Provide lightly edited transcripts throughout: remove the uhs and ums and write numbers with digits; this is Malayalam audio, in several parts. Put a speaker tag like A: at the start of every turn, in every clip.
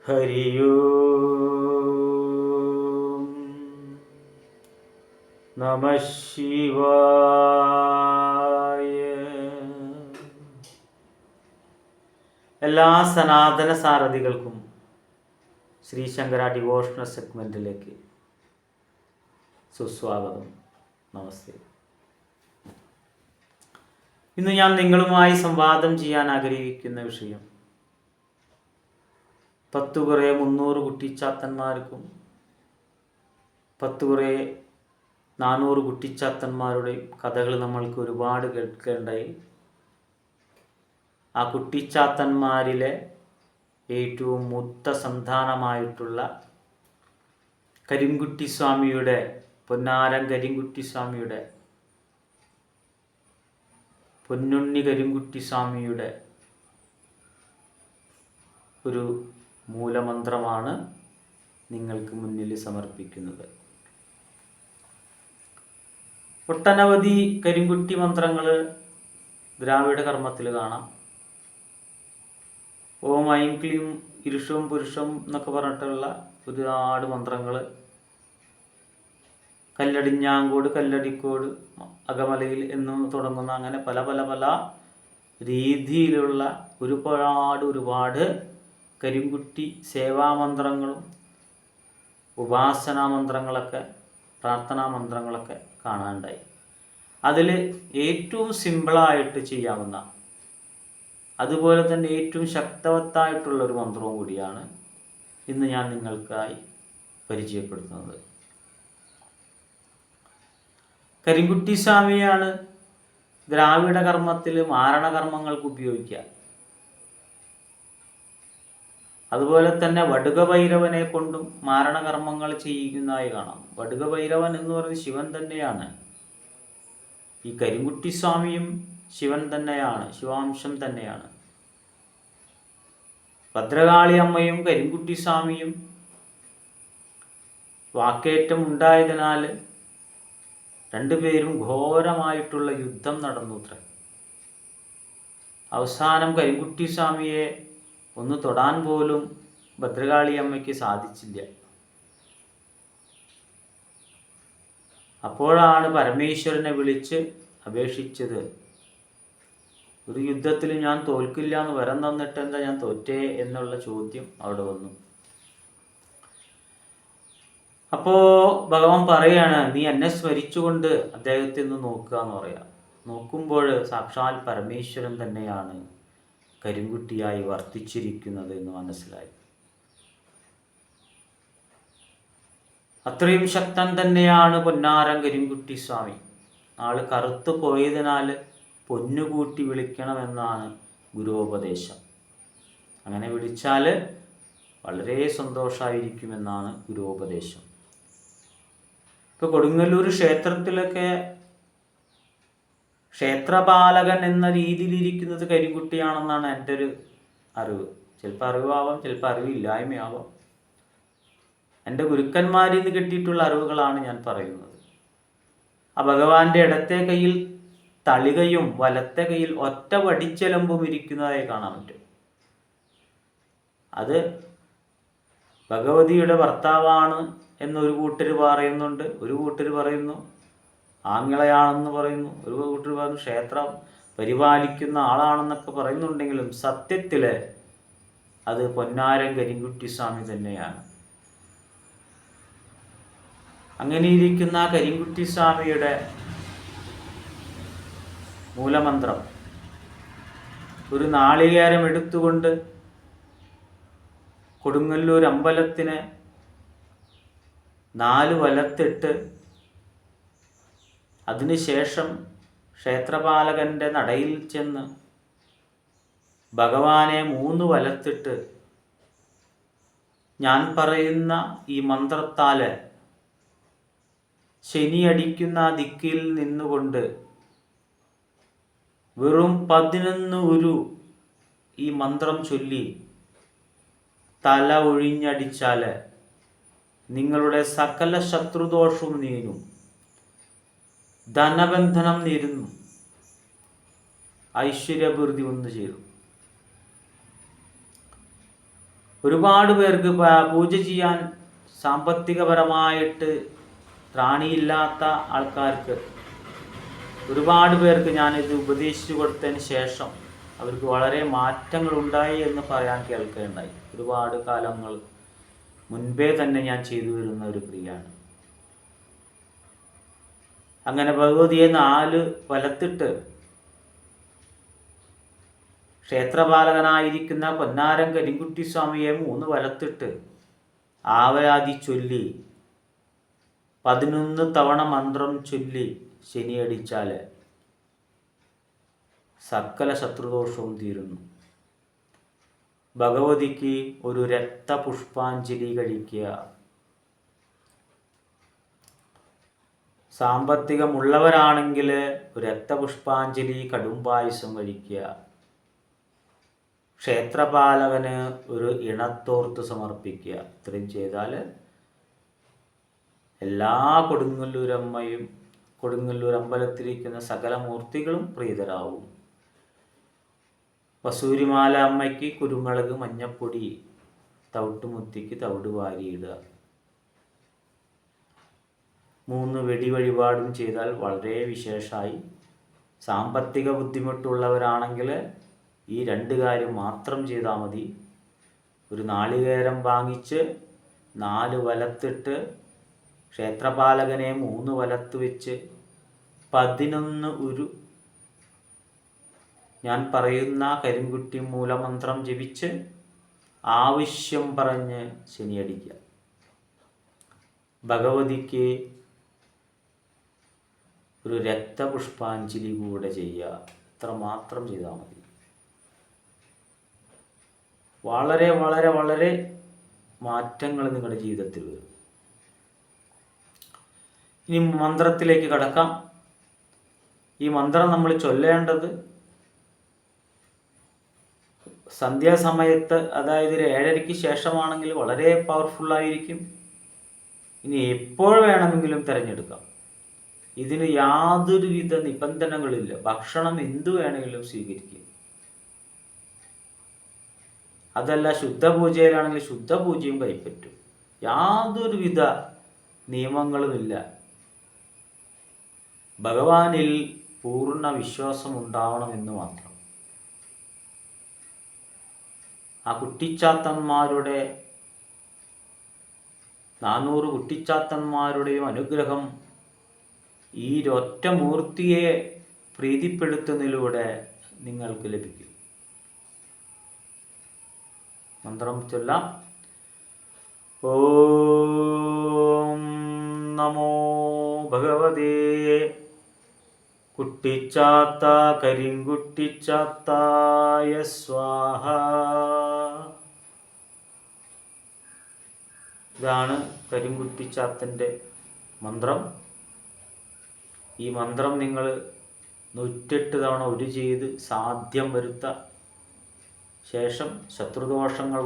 A: ഹരി ഓം നമഃ ശിവായ. എല്ലാ സനാതന സാരഥികൾക്കും ശ്രീ ശങ്കര ഡിവോഷണൽ സെഗ്മെൻറ്റിലേക്ക് സുസ്വാഗതം. നമസ്തേ. ഇന്ന് ഞാൻ നിങ്ങളുമായി സംവാദം ചെയ്യാൻ ആഗ്രഹിക്കുന്ന വിഷയം 10 കുറെ 300 കുട്ടിച്ചാത്തന്മാർക്കും 10 കുറെ 400 കുട്ടിച്ചാത്തന്മാരുടെ കഥകൾ നമ്മൾക്ക് ഒരുപാട് കേൾക്കേണ്ടായി. ആ കുട്ടിച്ചാത്തന്മാരിലെ ഏറ്റവും മൂത്ത സന്താനമായിട്ടുള്ള കരിങ്കുട്ടിസ്വാമിയുടെ, പൊന്നാരം കരിങ്കുട്ടിസ്വാമിയുടെ, പൊന്നുണ്ണി കരിങ്കുട്ടിസ്വാമിയുടെ ഒരു മൂലമന്ത്രമാണ് നിങ്ങൾക്ക് മുന്നിൽ സമർപ്പിക്കുന്നത്. ഒട്ടനവധി കരിങ്കുട്ടി മന്ത്രങ്ങൾ ദ്രാവിഡ കർമ്മത്തിൽ കാണാം. ഓം ഐം ക്ലീം ഇരുഷവും പുരുഷം എന്നൊക്കെ പറഞ്ഞിട്ടുള്ള ഒരുപാട് മന്ത്രങ്ങൾ, കല്ലടിഞ്ഞാങ്കോട്, കല്ലടിക്കോട്, അകമലയിൽ എന്നും തുടങ്ങുന്ന അങ്ങനെ പല പല പല രീതിയിലുള്ള ഒരുപാട് കരിങ്കുട്ടി സേവാമന്ത്രങ്ങളും ഉപാസനാ മന്ത്രങ്ങളൊക്കെ, പ്രാർത്ഥനാ മന്ത്രങ്ങളൊക്കെ കാണാനുണ്ടായി. അതിൽ ഏറ്റവും സിമ്പിളായിട്ട് ചെയ്യാവുന്ന, അതുപോലെ തന്നെ ഏറ്റവും ശക്തവത്തായിട്ടുള്ളൊരു മന്ത്രവും കൂടിയാണ് ഇന്ന് ഞാൻ നിങ്ങൾക്കായി പരിചയപ്പെടുത്തുന്നത്. കരിങ്കുട്ടിസ്വാമിയാണ് ദ്രാവിഡ കർമ്മത്തിൽ മാരണകർമ്മങ്ങൾക്ക് ഉപയോഗിക്കുക. അതുപോലെ തന്നെ വടുക ഭൈരവനെ കൊണ്ടും മാരണകർമ്മങ്ങൾ ചെയ്യുന്നതായി കാണാം. വടുക ഭൈരവൻ എന്ന് പറയുന്നത് ശിവൻ തന്നെയാണ്. ഈ കരിങ്കുട്ടിസ്വാമിയും ശിവൻ തന്നെയാണ്, ശിവാംശം തന്നെയാണ്. ഭദ്രകാളി അമ്മയും കരിങ്കുട്ടിസ്വാമിയും വാക്കേറ്റം ഉണ്ടായതിനാൽ രണ്ടുപേരും ഘോരമായിട്ടുള്ള യുദ്ധം നടന്നുത്രേ. അവസാനം കരിങ്കുട്ടിസ്വാമിയെ ഒന്ന് തൊടാൻ പോലും ഭദ്രകാളി അമ്മയ്ക്ക് സാധിച്ചില്ല. അപ്പോഴാണ് പരമേശ്വരനെ വിളിച്ച് അപേക്ഷിച്ചത്, ഒരു യുദ്ധത്തിൽ ഞാൻ തോൽക്കില്ല എന്ന് വരം തന്നിട്ട് എന്താ ഞാൻ തോറ്റേ എന്നുള്ള ചോദ്യം അവിടെ വന്നു. അപ്പോൾ ഭഗവാൻ പറയാണ്, നീ എന്നെ സ്മരിച്ചുകൊണ്ട് അദ്ദേഹത്തെ ഒന്ന് നോക്കുക എന്ന് പറയാം. നോക്കുമ്പോൾ സാക്ഷാൽ പരമേശ്വരൻ തന്നെയാണ് കരിങ്കുട്ടിയായി വർത്തിച്ചിരിക്കുന്നത് എന്ന് മനസ്സിലായി. അത്രയും ശക്തൻ തന്നെയാണ് പൊന്നാരം കരിങ്കുട്ടിസ്വാമി. ആള് കറുത്തു പോയതിനാൽ പൊന്നുകൂട്ടി വിളിക്കണമെന്നാണ് ഗുരുപദേശം. അങ്ങനെ വിളിച്ചാൽ വളരെ സന്തോഷമായിരിക്കുമെന്നാണ് ഗുരുപദേശം. ഇപ്പോൾ കൊടുങ്ങല്ലൂർ ക്ഷേത്രത്തിലൊക്കെ ക്ഷേത്രപാലകൻ എന്ന രീതിയിലിരിക്കുന്നത് കരിങ്കുട്ടിയാണെന്നാണ് എൻ്റെ ഒരു അറിവ്. ചിലപ്പോൾ അറിവാവാം, ചിലപ്പോൾ അറിവില്ലായ്മയാവാം. എൻ്റെ ഗുരുക്കന്മാരിൽ നിന്ന് കിട്ടിയിട്ടുള്ള അറിവുകളാണ് ഞാൻ പറയുന്നത്. ആ ഭഗവാന്റെ ഇടത്തെ കയ്യിൽ തളികയും വലത്തെ കയ്യിൽ ഒറ്റ വടിച്ചെലമ്പും ഇരിക്കുന്നതായി കാണാൻ പറ്റും. അത് ഭഗവതിയുടെ ഭർത്താവാണ് എന്നൊരു കൂട്ടർ പറയുന്നുണ്ട്, ഒരു കൂട്ടർ പറയുന്നു ആങ്ങളയാണെന്ന് പറയുന്നു, ഒരു കൂട്ടർ പറയുന്നു ക്ഷേത്രം പരിപാലിക്കുന്ന ആളാണെന്നൊക്കെ പറയുന്നുണ്ടെങ്കിലും സത്യത്തിൽ അത് പൊന്നാരം കരിങ്കുട്ടിസ്വാമി തന്നെയാണ്. അങ്ങനെയിരിക്കുന്ന കരിങ്കുട്ടിസ്വാമിയുടെ മൂലമന്ത്രം ഒരു നാളികേരം എടുത്തുകൊണ്ട് കൊടുങ്ങല്ലൂർ അമ്പലത്തിന് 4 വലത്തിട്ട് അതിനുശേഷം ക്ഷേത്രപാലകൻ്റെ നടയിൽ ചെന്ന് ഭഗവാനെ 3 വലത്തിട്ട് ഞാൻ പറയുന്ന ഈ മന്ത്രത്താൽ ശനിയടിക്കുന്ന ദിക്കിൽ നിന്നുകൊണ്ട് വെറും 11 ഉരു ഈ മന്ത്രം ചൊല്ലി തല ഒഴിഞ്ഞടിച്ചാൽ നിങ്ങളുടെ സകല ശത്രുദോഷവും നീങ്ങും, ധനബന്ധനം നീരുന്നു, ഐശ്വര്യപൂർത്തി വന്നു ചേരും. ഒരുപാട് പേർക്ക് പൂജ ചെയ്യാൻ സാമ്പത്തികപരമായിട്ട് ത്രാണിയില്ലാത്ത ആൾക്കാർക്ക്, ഒരുപാട് പേർക്ക് ഞാനിത് ഉപദേശിച്ചു കൊടുത്തതിന് ശേഷം അവർക്ക് വളരെ മാറ്റങ്ങൾ ഉണ്ടായി എന്ന് പറയാൻ കേൾക്കുകയുണ്ടായി. ഒരുപാട് കാലങ്ങൾ മുൻപേ തന്നെ ഞാൻ ചെയ്തു വരുന്ന ഒരു ക്രിയയാണ്. അങ്ങനെ ഭഗവതിയെ 4 വലത്തിട്ട് ക്ഷേത്രപാലകനായിരിക്കുന്ന പൊന്നാരം കരിങ്കുട്ടി സ്വാമിയെ 3 വലത്തിട്ട് ആവരാതി ചൊല്ലി 11 തവണ മന്ത്രം ചൊല്ലി ശനിയടിച്ചാൽ സകല ശത്രുദോഷവും തീരുന്നു. ഭഗവതിക്ക് ഒരു രക്തപുഷ്പാഞ്ജലി കഴിക്കുക. സാമ്പത്തികമുള്ളവരാണെങ്കിൽ രക്തപുഷ്പാഞ്ജലി കടുംപായസം കഴിക്കുക. ക്ഷേത്രപാലകന് ഒരു ഇണത്തോർത്ത് സമർപ്പിക്കുക. ഇത്രയും ചെയ്താൽ എല്ലാ കൊടുങ്ങല്ലൂർ അമ്പലത്തിലിരിക്കുന്ന സകല മൂർത്തികളും പ്രീതരാവും. വസൂരിമാല അമ്മയ്ക്ക് കുരുമുളക്, മഞ്ഞപ്പൊടി, തവിട്ടുമുത്തിക്ക് തവിട് വാരിയിടുക. 3 വെടി വഴിപാടും ചെയ്താൽ വളരെ വിശേഷമായി. സാമ്പത്തിക ബുദ്ധിമുട്ടുള്ളവരാണെങ്കിൽ ഈ 2 കാര്യം മാത്രം ചെയ്താൽ മതി. ഒരു നാളികേരം വാങ്ങിച്ച് 4 വലത്തിട്ട് ക്ഷേത്രപാലകനെ 3 വലത്ത് വെച്ച് 11 ഉരു ഞാൻ പറയുന്ന കരിങ്കുട്ടി മൂലമന്ത്രം ജപിച്ച് ആവശ്യം പറഞ്ഞ് ശനിയടിക്കുക. ഭഗവതിക്ക് ഒരു രക്തപുഷ്പാഞ്ജലി കൂടെ ചെയ്യുക. ഇത്ര മാത്രം ചെയ്താൽ മതി. വളരെ വളരെ വളരെ മാറ്റങ്ങൾ നിങ്ങളുടെ ജീവിതത്തിൽ വരും. ഇനി മന്ത്രത്തിലേക്ക് കടക്കാം. ഈ മന്ത്രം നമ്മൾ ചൊല്ലേണ്ടത് സന്ധ്യാസമയത്ത്, അതായത് 7:30 ശേഷമാണെങ്കിൽ വളരെ പവർഫുള്ളായിരിക്കും. ഇനി എപ്പോൾ വേണമെങ്കിലും തിരഞ്ഞെടുക്കാം. ഇതിന് യാതൊരുവിധ നിബന്ധനകളില്ല. ഭക്ഷണം എന്തു വേണമെങ്കിലും സ്വീകരിക്കും. അതല്ല, ശുദ്ധപൂജയിലാണെങ്കിൽ ശുദ്ധപൂജയും കൈപ്പറ്റും. യാതൊരുവിധ നിയമങ്ങളുമില്ല. ഭഗവാനിൽ പൂർണ്ണ വിശ്വാസം ഉണ്ടാവണമെന്ന് മാത്രം. ആ കുട്ടിച്ചാത്തന്മാരുടെ 400 കുട്ടിച്ചാത്തന്മാരുടെയും അനുഗ്രഹം ഈ ഒറ്റ മൂർത്തിയെ പ്രീതിപ്പെടുത്തുന്നതിലൂടെ നിങ്ങൾക്ക് ലഭിക്കും. മന്ത്രം ചൊല്ലാം. ഓം നമോ ഭഗവതേ കുട്ടിച്ചാത്ത കരിങ്കുട്ടിച്ചാത്തായ സ്വാഹ. ഇതാണ് കരിങ്കുട്ടിച്ചാത്തൻ്റെ മന്ത്രം. ഈ മന്ത്രം നിങ്ങൾ 108 തവണ ഉരു ചെയ്ത് സാധ്യം വരുത്ത ശേഷം ശത്രുദോഷങ്ങൾ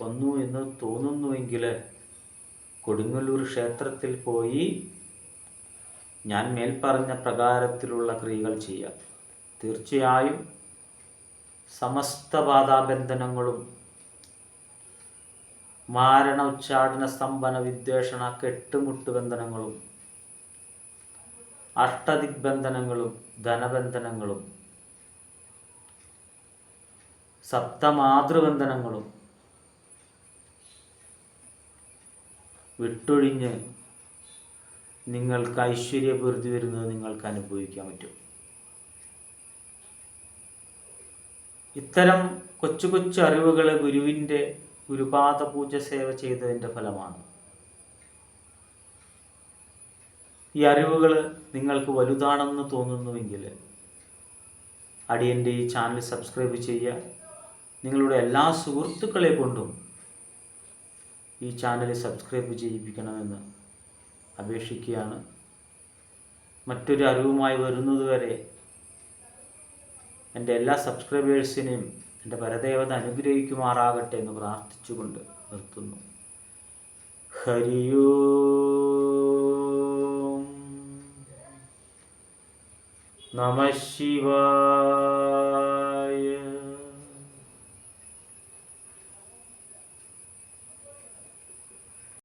A: വന്നു എന്ന് തോന്നുന്നുവെങ്കിൽ കൊടുങ്ങല്ലൂർ ക്ഷേത്രത്തിൽ പോയി ഞാൻ മേൽപ്പറഞ്ഞ പ്രകാരത്തിലുള്ള ക്രിയകൾ ചെയ്യാം. തീർച്ചയായും സമസ്ത ബാധാബന്ധനങ്ങളും മാരണ ഉച്ചാടന സ്തംഭന വിദ്വേഷണ കെട്ടുമുട്ട് ബന്ധനങ്ങളും അഷ്ടദിഗ്ബന്ധനങ്ങളും ധനബന്ധനങ്ങളും സപ്തമാതൃബന്ധനങ്ങളും വിട്ടൊഴിഞ്ഞ് നിങ്ങൾക്ക് ഐശ്വര്യപൂർത്തി വരുന്നത് നിങ്ങൾക്ക് അനുഭവിക്കാൻ പറ്റും. ഇത്തരം കൊച്ചു കൊച്ചു അറിവുകൾ ഗുരുവിൻ്റെ ഗുരുപാദ പൂജ സേവ ചെയ്തതിൻ്റെ ഫലമാണ്. ഈ അറിവുകൾ നിങ്ങൾക്ക് വലുതാണെന്ന് തോന്നുന്നുവെങ്കിൽ അടിയൻ്റെ ഈ ചാനൽ സബ്സ്ക്രൈബ് ചെയ്യുക. നിങ്ങളുടെ എല്ലാ സുഹൃത്തുക്കളെ കൊണ്ടും ഈ ചാനൽ സബ്സ്ക്രൈബ് ചെയ്യിപ്പിക്കണമെന്ന് അപേക്ഷിക്കുകയാണ്. മറ്റൊരു അറിവുമായി വരുന്നതുവരെ എൻ്റെ എല്ലാ സബ്സ്ക്രൈബേഴ്സിനെയും എൻ്റെ പരദേവത അനുഗ്രഹിക്കുമാറാകട്ടെ എന്ന് പ്രാർത്ഥിച്ചുകൊണ്ട് നിർത്തുന്നു. ഹരിയോം നമഃ ശിവായ.